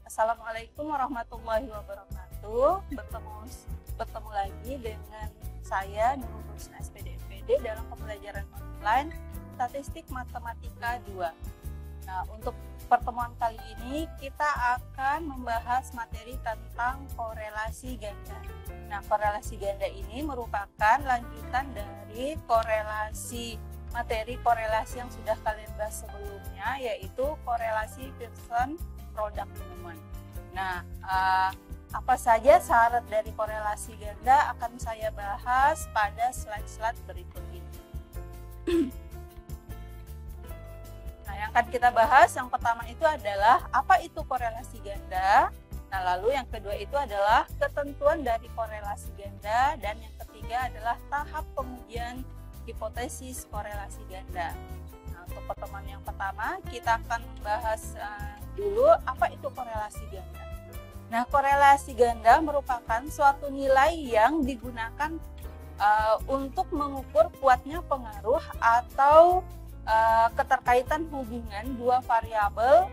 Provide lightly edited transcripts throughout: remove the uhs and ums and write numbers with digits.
Assalamualaikum warahmatullahi wabarakatuh. Bertemu lagi dengan saya Nurul Husna SPD dalam pembelajaran online Statistik Matematika 2. Nah, untuk pertemuan kali ini kita akan membahas materi tentang korelasi ganda. Nah, korelasi ganda ini merupakan lanjutan dari materi korelasi yang sudah kalian bahas sebelumnya, yaitu korelasi Pearson product moment. Nah, apa saja syarat dari korelasi ganda akan saya bahas pada slide-slide berikut ini. Nah, yang akan kita bahas yang pertama itu adalah apa itu korelasi ganda. Nah, lalu yang kedua itu adalah ketentuan dari korelasi ganda, dan yang ketiga adalah tahap pengujian hipotesis korelasi ganda. Nah, untuk pertemuan yang pertama kita akan membahas dulu apa itu korelasi ganda. Nah, korelasi ganda merupakan suatu nilai yang digunakan untuk mengukur kuatnya pengaruh atau keterkaitan hubungan dua variabel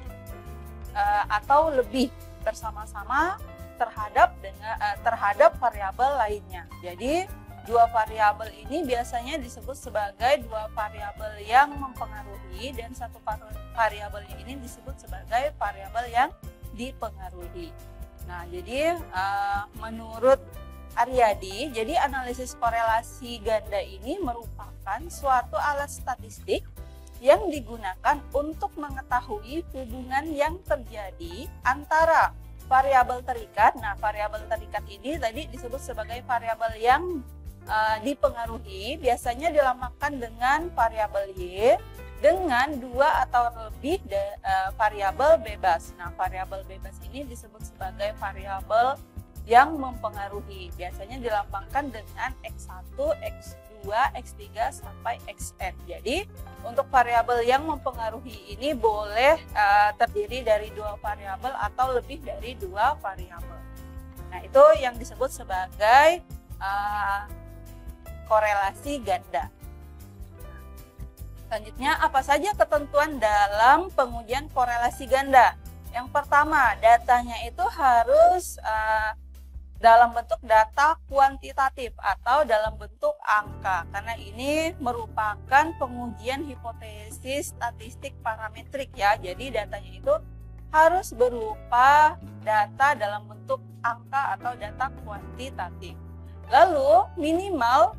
atau lebih bersama-sama terhadap variabel lainnya. Jadi dua variabel ini biasanya disebut sebagai dua variabel yang mempengaruhi, dan satu variabel ini disebut sebagai variabel yang dipengaruhi. Nah, jadi menurut Aryadi, jadi analisis korelasi ganda ini merupakan suatu alat statistik yang digunakan untuk mengetahui hubungan yang terjadi antara variabel terikat. Nah, variabel terikat ini tadi disebut sebagai variabel yang dipengaruhi, biasanya dilambangkan dengan variabel Y, dengan dua atau lebih variabel bebas. Nah, variabel bebas ini disebut sebagai variabel yang mempengaruhi, biasanya dilambangkan dengan X1, X2, X3 sampai Xn. Jadi untuk variabel yang mempengaruhi ini boleh terdiri dari dua variabel atau lebih dari dua variabel. Nah, itu yang disebut sebagai korelasi ganda. Selanjutnya, apa saja ketentuan dalam pengujian korelasi ganda? Yang pertama, datanya itu harus dalam bentuk data kuantitatif atau dalam bentuk angka, karena ini merupakan pengujian hipotesis statistik parametrik ya. Jadi datanya itu harus berupa data dalam bentuk angka atau data kuantitatif. Lalu minimal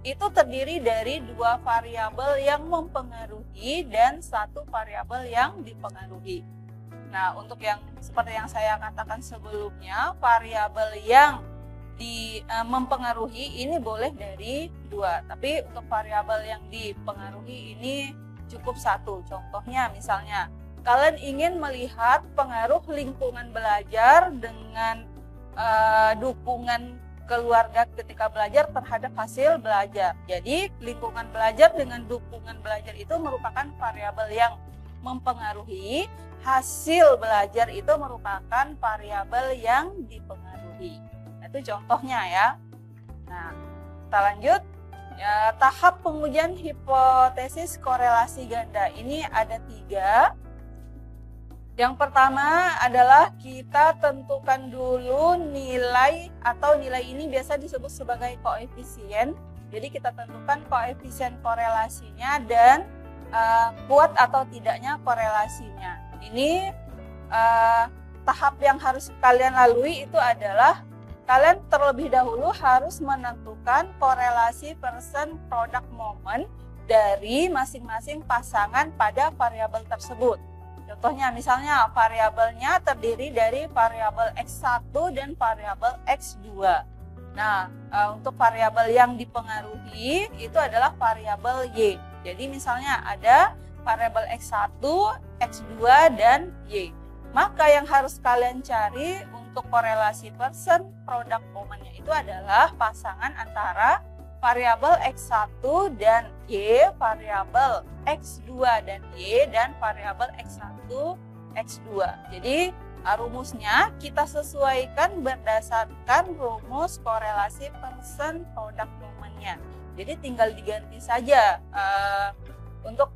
itu terdiri dari dua variabel yang mempengaruhi dan satu variabel yang dipengaruhi. Nah, untuk yang seperti yang saya katakan sebelumnya, variabel yang mempengaruhi ini boleh dari dua, tapi untuk variabel yang dipengaruhi ini cukup satu. Contohnya misalnya, kalian ingin melihat pengaruh lingkungan belajar dengan dukungan keluarga ketika belajar terhadap hasil belajar. Jadi lingkungan belajar dengan dukungan belajar itu merupakan variabel yang mempengaruhi, hasil belajar itu merupakan variabel yang dipengaruhi. Nah, itu contohnya ya. Nah, kita lanjut. Ya, tahap pengujian hipotesis korelasi ganda ini ada 3. Yang pertama adalah kita tentukan dulu nilai, atau nilai ini biasa disebut sebagai koefisien. Jadi kita tentukan koefisien korelasinya dan kuat atau tidaknya korelasinya. Ini tahap yang harus kalian lalui itu adalah kalian terlebih dahulu harus menentukan korelasi Pearson product moment dari masing-masing pasangan pada variabel tersebut. Contohnya misalnya variabelnya terdiri dari variabel X1 dan variabel X2. Nah, untuk variabel yang dipengaruhi itu adalah variabel Y. Jadi misalnya ada variabel X1, X2, dan Y. Maka yang harus kalian cari untuk korelasi Pearson product momentnya itu adalah pasangan antara variabel X1 dan Y, variabel X2 dan Y, dan variabel X1, X2. Jadi rumusnya kita sesuaikan berdasarkan rumus korelasi Pearson product momentnya. Jadi tinggal diganti saja untuk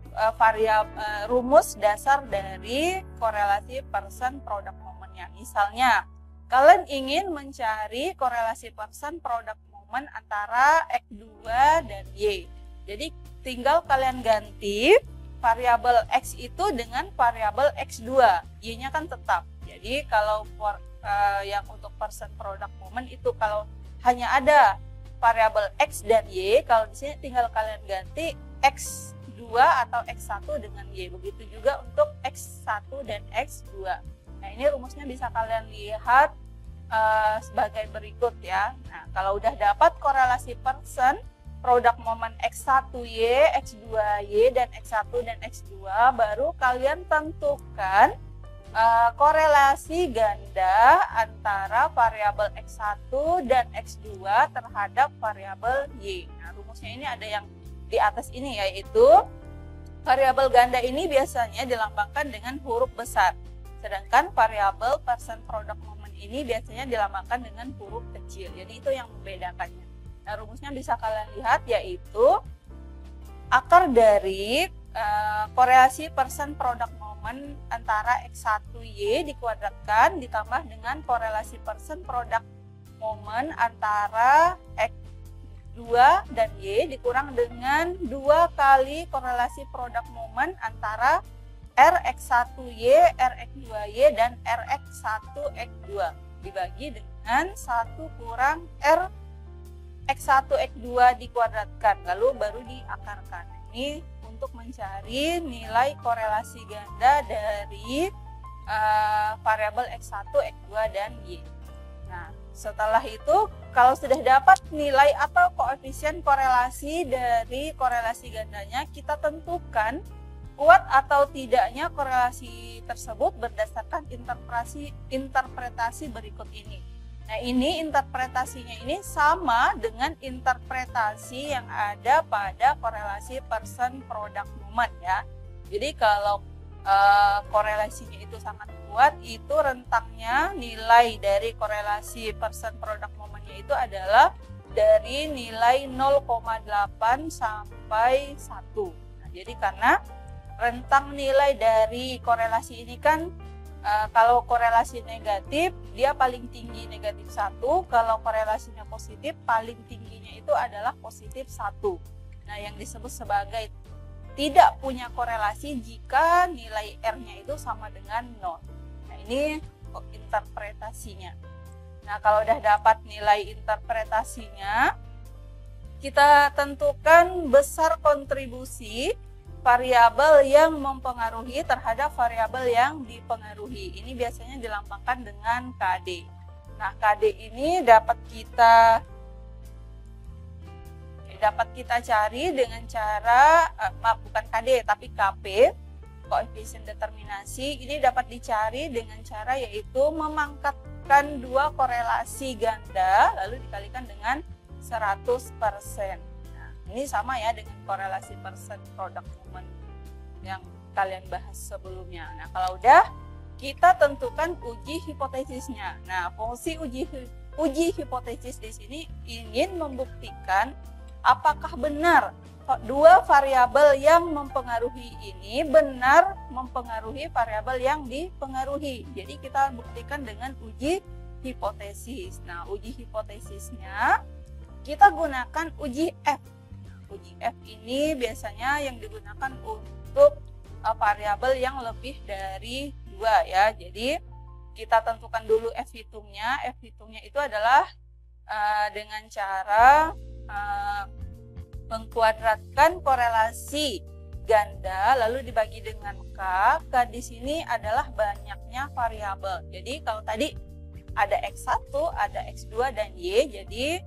rumus dasar dari korelasi person product momentnya. Misalnya, kalian ingin mencari korelasi person product moment antara X2 dan Y. Jadi tinggal kalian ganti variabel X itu dengan variabel X2. Y-nya kan tetap. Jadi kalau yang untuk person product moment itu kalau hanya ada variabel X dan Y, kalau di sini tinggal kalian ganti X2 atau X1 dengan Y. Begitu juga untuk X1 dan X2. Nah, ini rumusnya bisa kalian lihat sebagai berikut ya. Nah, kalau udah dapat korelasi person produk moment X1Y, X2Y, dan X1 dan X2, baru kalian tentukan korelasi ganda antara variabel X1 dan X2 terhadap variabel Y. Nah, rumusnya ini ada yang di atas ini, yaitu variabel ganda ini biasanya dilambangkan dengan huruf besar. Sedangkan variabel person product moment ini biasanya dilambangkan dengan huruf kecil. Jadi itu yang membedakannya. Nah, rumusnya bisa kalian lihat, yaitu akar dari korelasi person product moment antara X1Y dikuadratkan ditambah dengan korelasi person product moment antara X2 dan Y dikurang dengan 2 kali korelasi product moment antara Rx1Y, Rx2Y, dan Rx1x2 dibagi dengan 1 kurang Rx1x2 dikuadratkan, lalu baru diakarkan. Ini untuk mencari nilai korelasi ganda dari variabel X1, X2, dan Y. Nah, setelah itu kalau sudah dapat nilai atau koefisien korelasi dari korelasi gandanya, kita tentukan kuat atau tidaknya korelasi tersebut berdasarkan interpretasi berikut ini. Nah, ini interpretasinya ini sama dengan interpretasi yang ada pada korelasi person product moment ya. Jadi kalau korelasinya itu sangat kuat, itu rentangnya nilai dari korelasi person product momentnya itu adalah dari nilai 0,8 sampai 1. Nah, jadi karena rentang nilai dari korelasi ini kan kalau korelasi negatif dia paling tinggi negatif 1, kalau korelasinya positif paling tingginya itu adalah positif 1. Nah, yang disebut sebagai tidak punya korelasi jika nilai R-nya itu sama dengan 0. Nah, ini interpretasinya. Nah, kalau udah dapat nilai interpretasinya, kita tentukan besar kontribusi variabel yang mempengaruhi terhadap variabel yang dipengaruhi. Ini biasanya dilambangkan dengan KD. Nah, KD ini dapat kita cari dengan cara bukan KD tapi KP, koefisien determinasi. Ini dapat dicari dengan cara yaitu memangkatkan dua korelasi ganda lalu dikalikan dengan 100%. Ini sama ya dengan korelasi person product moment yang kalian bahas sebelumnya. Nah, kalau udah, kita tentukan uji hipotesisnya. Nah, fungsi uji hipotesis di sini ingin membuktikan apakah benar dua variabel yang mempengaruhi ini benar mempengaruhi variabel yang dipengaruhi. Jadi kita buktikan dengan uji hipotesis. Nah, uji hipotesisnya kita gunakan uji F. Uji F ini biasanya yang digunakan untuk variabel yang lebih dari 2 ya. Jadi kita tentukan dulu F hitungnya. F hitungnya itu adalah dengan cara mengkuadratkan korelasi ganda lalu dibagi dengan K. K di sini adalah banyaknya variabel. Jadi kalau tadi ada X1, ada X2 dan Y, jadi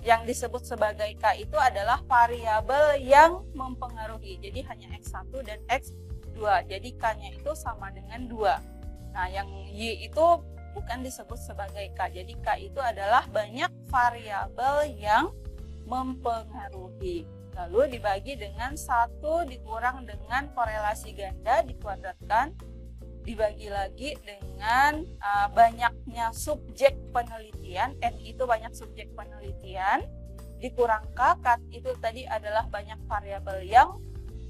yang disebut sebagai K itu adalah variabel yang mempengaruhi. Jadi hanya X1 dan X2. Jadi K-nya itu sama dengan 2. Nah, yang Y itu bukan disebut sebagai K. Jadi K itu adalah banyak variabel yang mempengaruhi. Lalu dibagi dengan 1 dikurang dengan korelasi ganda dikuadratkan, dibagi lagi dengan banyaknya subjek penelitian. N itu banyak subjek penelitian, dikurang K, K itu tadi adalah banyak variabel yang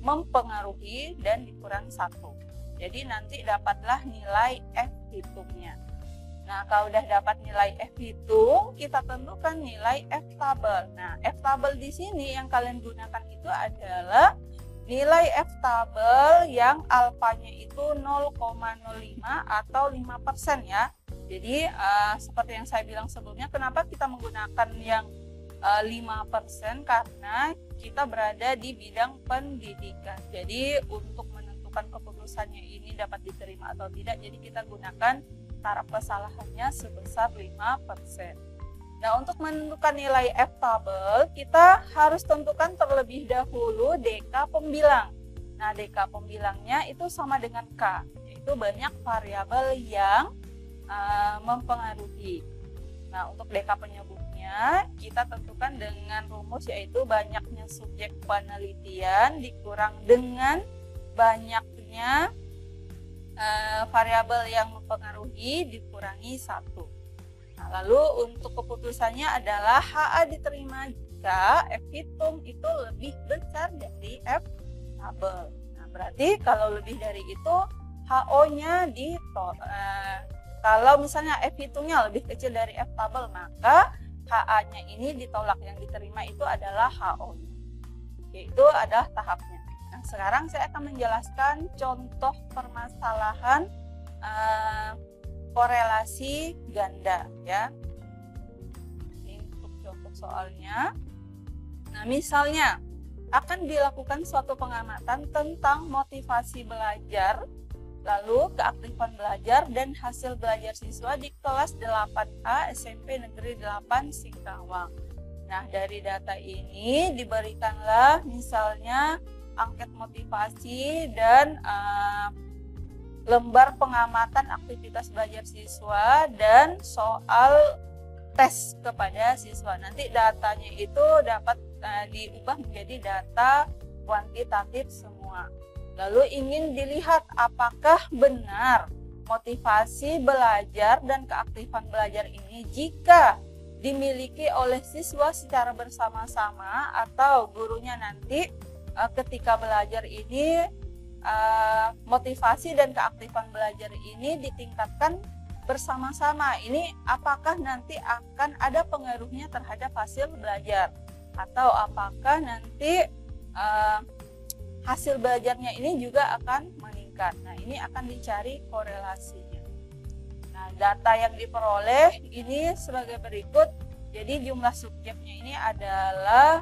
mempengaruhi dan dikurangi 1. Jadi nanti dapatlah nilai F hitungnya. Nah, kalau udah dapat nilai F hitung, kita tentukan nilai F tabel. Nah, F tabel di sini yang kalian gunakan itu adalah nilai F tabel yang alfanya itu 0,05 atau 5% ya. Jadi seperti yang saya bilang sebelumnya, kenapa kita menggunakan yang 5%? Karena kita berada di bidang pendidikan. Jadi untuk menentukan keputusannya ini dapat diterima atau tidak, jadi kita gunakan taraf kesalahannya sebesar 5%. Nah, untuk menentukan nilai F tabel, kita harus tentukan terlebih dahulu DK pembilang. Nah, DK pembilangnya itu sama dengan K, yaitu banyak variabel yang mempengaruhi. Nah, untuk DK penyebutnya, kita tentukan dengan rumus yaitu banyaknya subjek penelitian dikurang dengan banyaknya variabel yang mempengaruhi dikurangi 1. Nah, lalu untuk keputusannya adalah HA diterima jika F hitung itu lebih besar dari F tabel. Nah, berarti kalau lebih dari itu HO-nya kalau misalnya F hitungnya lebih kecil dari F tabel, maka HA-nya ini ditolak, yang diterima itu adalah HO-nya. Yaitu adalah tahapnya. Nah, sekarang saya akan menjelaskan contoh permasalahan korelasi ganda ya. Ini untuk contoh soalnya. Nah, misalnya akan dilakukan suatu pengamatan tentang motivasi belajar, lalu keaktifan belajar dan hasil belajar siswa di kelas 8A SMP Negeri 8 Singkawang. Nah, dari data ini diberikanlah misalnya angket motivasi dan lembar pengamatan aktivitas belajar siswa dan soal tes kepada siswa. Nanti datanya itu dapat diubah menjadi data kuantitatif semua. Lalu ingin dilihat apakah benar motivasi belajar dan keaktifan belajar ini jika dimiliki oleh siswa secara bersama-sama atau gurunya nanti ketika belajar ini motivasi dan keaktifan belajar ini ditingkatkan bersama-sama. Ini apakah nanti akan ada pengaruhnya terhadap hasil belajar, atau apakah nanti hasil belajarnya ini juga akan meningkat. Nah, ini akan dicari korelasinya. Nah, data yang diperoleh ini sebagai berikut. Jadi jumlah subjeknya ini adalah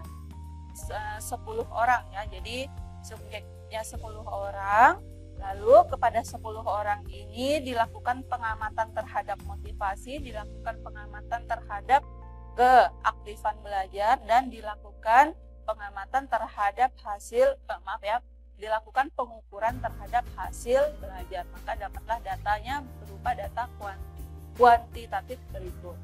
10 orang ya. Jadi subjeknya 10 orang. Lalu kepada 10 orang ini dilakukan pengamatan terhadap motivasi, dilakukan pengamatan terhadap keaktifan belajar, dan dilakukan pengamatan terhadap hasil dilakukan pengukuran terhadap hasil belajar. Maka dapatlah datanya berupa data kuantitatif berikut.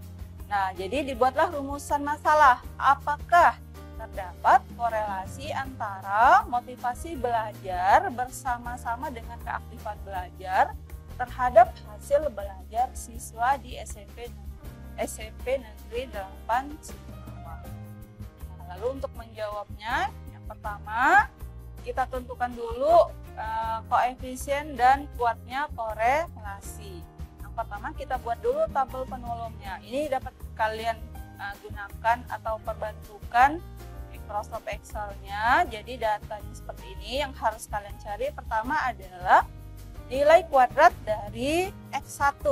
Nah, jadi dibuatlah rumusan masalah. Apakah terdapat korelasi antara motivasi belajar bersama-sama dengan keaktifan belajar terhadap hasil belajar siswa di SMP Negeri 8 Singkawang. Nah, lalu untuk menjawabnya, yang pertama kita tentukan dulu koefisien dan kuatnya korelasi. Yang pertama kita buat dulu tabel penolongnya. Ini dapat kalian gunakan atau perbantukan Microsoft Excel-nya. Jadi datanya seperti ini. Yang harus kalian cari pertama adalah nilai kuadrat dari X1.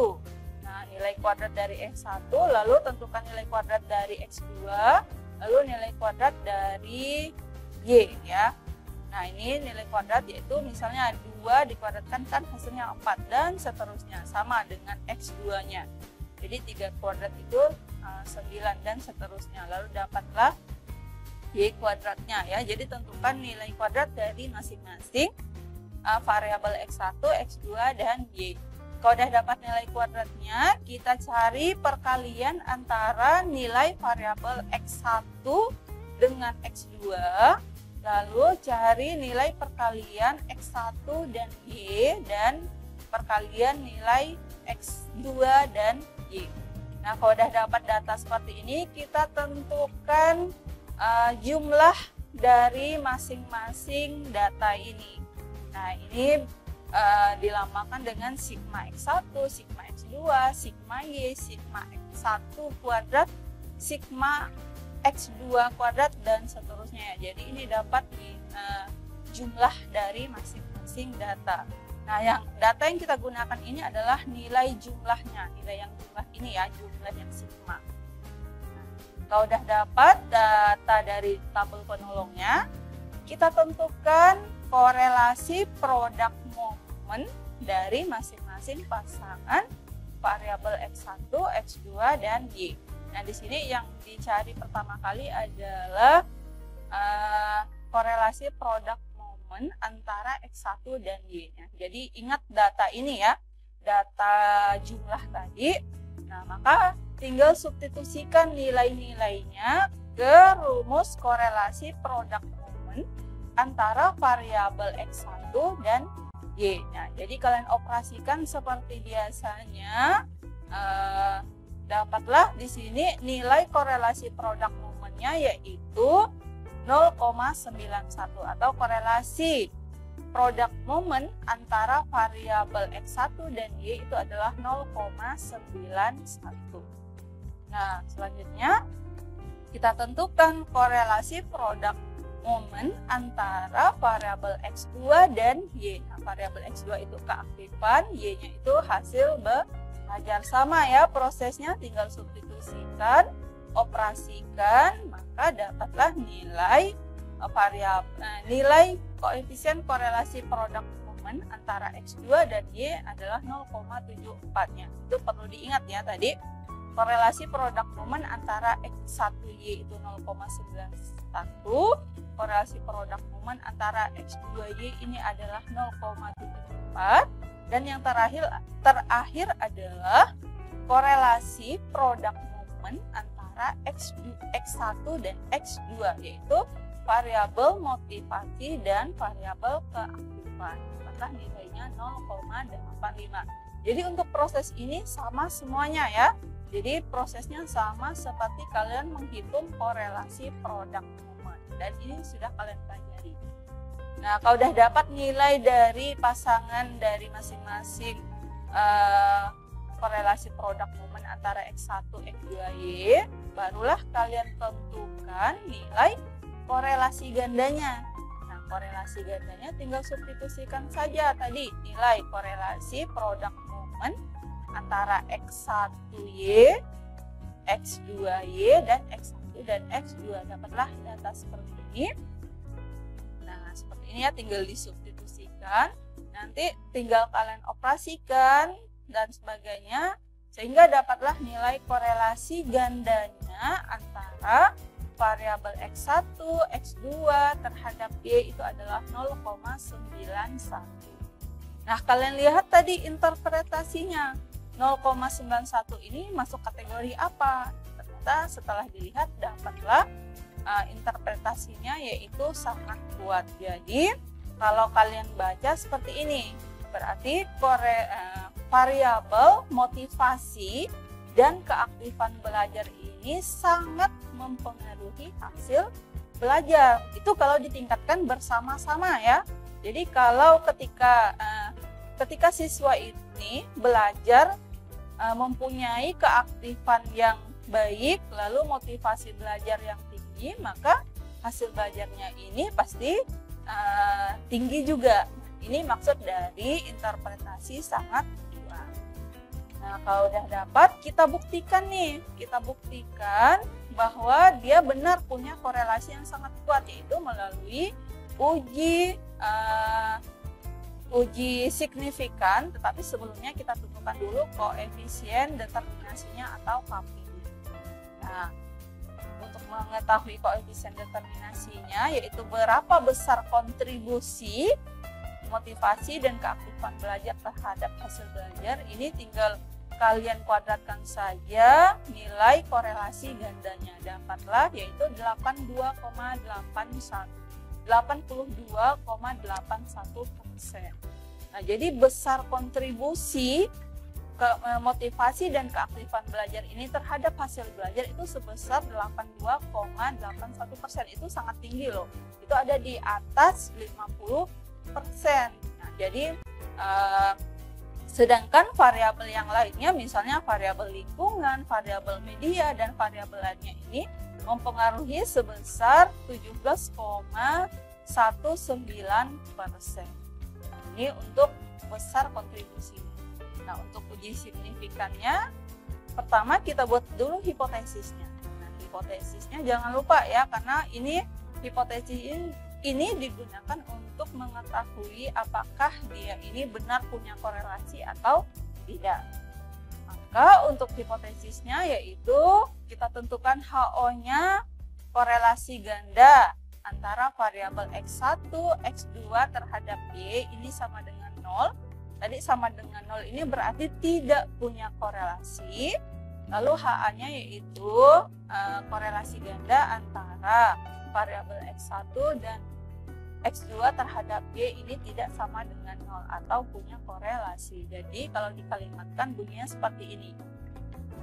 Nah, nilai kuadrat dari X1, lalu tentukan nilai kuadrat dari X2, lalu nilai kuadrat dari Y ya. Nah, ini nilai kuadrat yaitu misalnya 2 dikuadratkan kan hasilnya 4 dan seterusnya, sama dengan X2-nya. Jadi 3 kuadrat itu 9 dan seterusnya. Lalu dapatlah Y kuadratnya ya. Jadi tentukan nilai kuadrat dari masing-masing variabel X1, X2, dan Y. Kalau sudah dapat nilai kuadratnya, kita cari perkalian antara nilai variabel X1 dengan X2, lalu cari nilai perkalian X1 dan Y, dan perkalian nilai X2 dan Y. Nah, kalau sudah dapat data seperti ini, kita tentukan jumlah dari masing-masing data ini. Nah, ini dilambangkan dengan sigma X1, sigma X2, sigma Y, sigma X1 kuadrat, sigma X2 kuadrat, dan seterusnya. Jadi ini dapat jumlah dari masing-masing data. Nah, data yang kita gunakan ini adalah nilai jumlahnya, nilai yang jumlah ini ya, jumlah yang sigma. Kalau udah dapat data dari tabel penolongnya, kita tentukan korelasi produk momen dari masing-masing pasangan variabel X1, X2, dan Y. Nah, di sini yang dicari pertama kali adalah korelasi produk momen antara X1 dan Y-nya. Jadi ingat data ini ya, data jumlah tadi. Nah, maka tinggal substitusikan nilai-nilainya ke rumus korelasi produk momen antara variabel X1 dan Y. Nah, jadi kalian operasikan seperti biasanya, dapatlah di sini nilai korelasi produk momennya yaitu 0,91 atau korelasi produk momen antara variabel X1 dan Y itu adalah 0,91. Nah, selanjutnya kita tentukan korelasi produk momen antara variabel X2 dan Y. Nah, variabel X2 itu keaktifan, Y-nya itu hasil belajar. Sama ya prosesnya, tinggal substitusikan, operasikan, maka dapatlah nilai nilai koefisien korelasi produk momen antara X2 dan Y adalah 0,74-nya. Itu perlu diingat ya tadi. Korelasi produk momen antara X1Y itu 0,91, korelasi produk momen antara X2Y ini adalah 0,74, dan yang terakhir adalah korelasi produk momen antara X1 dan X2, yaitu variabel motivasi dan variabel keaktifan. Maka nilainya 0,85. Jadi untuk proses ini sama semuanya ya. Jadi prosesnya sama seperti kalian menghitung korelasi produk momen, dan ini sudah kalian pelajari. Nah, kalau udah dapat nilai dari pasangan dari masing-masing korelasi produk momen antara X1, X2Y, barulah kalian tentukan nilai korelasi gandanya. Nah, korelasi gandanya tinggal substitusikan saja tadi nilai korelasi produk momen antara X1Y, X2Y, dan X1 dan X2. Dapatlah data seperti ini. Nah, seperti ini ya, tinggal disubstitusikan. Nanti tinggal kalian operasikan dan sebagainya, sehingga dapatlah nilai korelasi gandanya antara variabel X1, X2 terhadap Y itu adalah 0,91. Nah, kalian lihat tadi interpretasinya. 0,91 ini masuk kategori apa? Ternyata setelah dilihat dapatlah interpretasinya yaitu sangat kuat. Jadi kalau kalian baca seperti ini, berarti variabel motivasi dan keaktifan belajar ini sangat mempengaruhi hasil belajar. Itu kalau ditingkatkan bersama-sama ya. Jadi kalau ketika siswa ini belajar mempunyai keaktifan yang baik, lalu motivasi belajar yang tinggi, maka hasil belajarnya ini pasti tinggi juga. Ini maksud dari interpretasi sangat kuat. Nah, kalau udah dapat, kita buktikan nih. Kita buktikan bahwa dia benar punya korelasi yang sangat kuat, yaitu melalui uji signifikan, tetapi sebelumnya kita tentukan dulu koefisien determinasinya atau KPI. Nah, untuk mengetahui koefisien determinasinya, yaitu berapa besar kontribusi motivasi dan keaktifan belajar terhadap hasil belajar, ini tinggal kalian kuadratkan saja nilai korelasi gandanya. Dapatlah yaitu 82,81%. Nah, jadi besar kontribusi motivasi dan keaktifan belajar ini terhadap hasil belajar itu sebesar 82,81%. Itu sangat tinggi loh. Itu ada di atas 50%. Nah, jadi sedangkan variabel yang lainnya, misalnya variabel lingkungan, variabel media, dan variabel lainnya ini mempengaruhi sebesar 17,19%. Ini untuk besar kontribusi. Nah, untuk uji signifikannya, pertama kita buat dulu hipotesisnya. Nah, hipotesisnya jangan lupa ya, karena ini hipotesis ini digunakan untuk mengetahui apakah dia ini benar punya korelasi atau tidak. Maka untuk hipotesisnya yaitu kita tentukan HO-nya korelasi ganda antara variabel X1, X2 terhadap Y ini sama dengan 0. Tadi sama dengan 0 ini berarti tidak punya korelasi. Lalu HA-nya yaitu korelasi ganda antara variabel X1 dan X2 terhadap Y ini tidak sama dengan 0 atau punya korelasi. Jadi kalau dikalimatkan bunyinya seperti ini.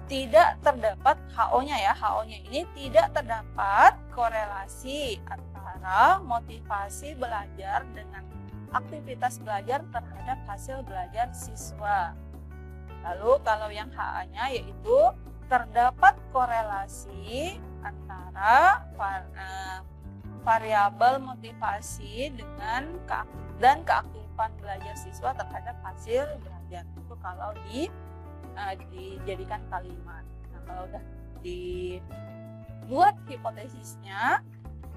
Tidak terdapat HO-nya ya, HO-nya ini tidak terdapat korelasi antara motivasi belajar dengan aktivitas belajar terhadap hasil belajar siswa. Lalu kalau yang HA-nya yaitu terdapat korelasi antara variabel motivasi dengan dan keaktifan belajar siswa terhadap hasil belajar. Itu kalau dijadikan kalimat. Nah, kalau udah dibuat hipotesisnya,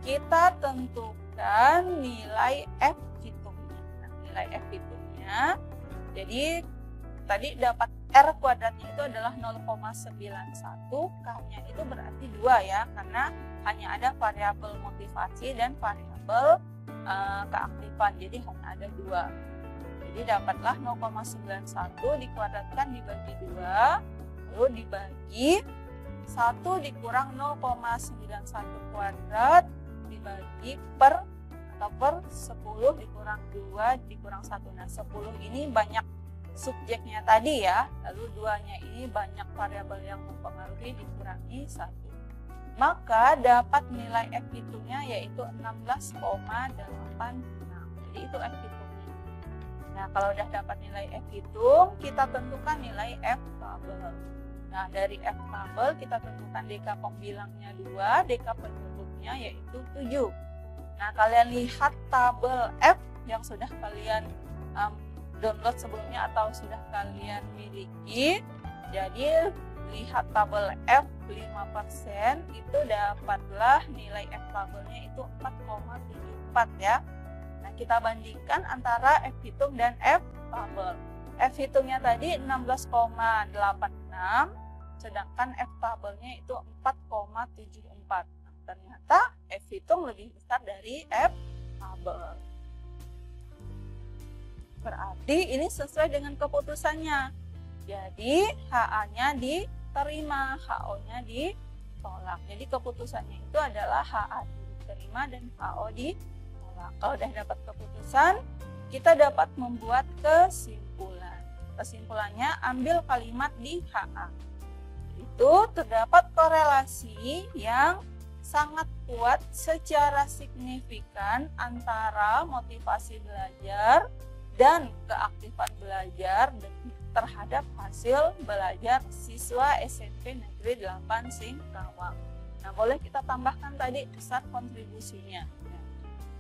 kita tentukan nilai F hitungnya. Nah, nilai F hitungnya, jadi tadi dapat R kuadratnya itu adalah 0,91, K-nya itu berarti 2 ya, karena hanya ada variabel motivasi dan variabel keaktifan, jadi hanya ada 2. Jadi dapatlah 0,91 dikuadratkan dibagi 2, lalu dibagi 1 dikurang 0,91 kuadrat dibagi per 10 dikurang 2 dikurang 1. Nah, 10 ini banyak subjeknya tadi ya, lalu 2-nya ini banyak variabel yang mempengaruhi dikurangi 1. Maka dapat nilai F hitungnya yaitu 16,86. Jadi itu F hitungnya. Nah, kalau udah dapat nilai F hitung, kita tentukan nilai F tabel. Nah, dari F tabel kita tentukan DK pembilangnya 2, DK penyebutnya yaitu 7. Nah, kalian lihat tabel F yang sudah kalian download sebelumnya atau sudah kalian miliki. Jadi lihat tabel F 5% itu dapatlah nilai F tabelnya itu 4,74 ya. Nah, kita bandingkan antara F hitung dan F tabel. F hitungnya tadi 16,86, sedangkan F tabelnya itu 4,74. Nah, ternyata F hitung lebih besar dari F tabel. Berarti ini sesuai dengan keputusannya. Jadi HA-nya diterima, HO-nya ditolak. Jadi keputusannya itu adalah HA diterima dan HO ditolak. Kalau udah dapat keputusan, kita dapat membuat kesimpulan. Kesimpulannya ambil kalimat di HA. Itu terdapat korelasi yang sangat kuat secara signifikan antara motivasi belajar dan keaktifan belajar terhadap hasil belajar siswa SMP Negeri 8 Singkawang. Nah, boleh kita tambahkan tadi besar kontribusinya.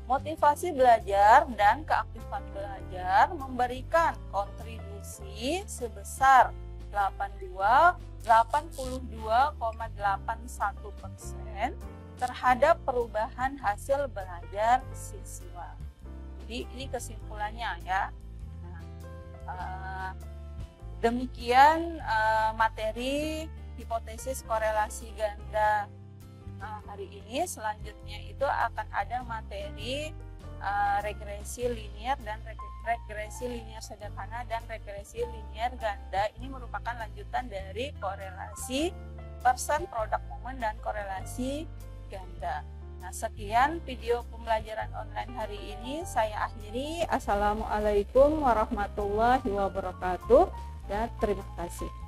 Motivasi belajar dan keaktifan belajar memberikan kontribusi sebesar 82,81% terhadap perubahan hasil belajar siswa. Jadi ini kesimpulannya ya. Nah, demikian materi hipotesis korelasi ganda hari ini. Selanjutnya itu akan ada materi regresi linier dan regresi linier sederhana dan regresi linier ganda. Ini merupakan lanjutan dari korelasi persen produk momen dan korelasi ganda. Nah, sekian video pembelajaran online hari ini. Saya akhiri. Assalamualaikum warahmatullahi wabarakatuh. dan terima kasih.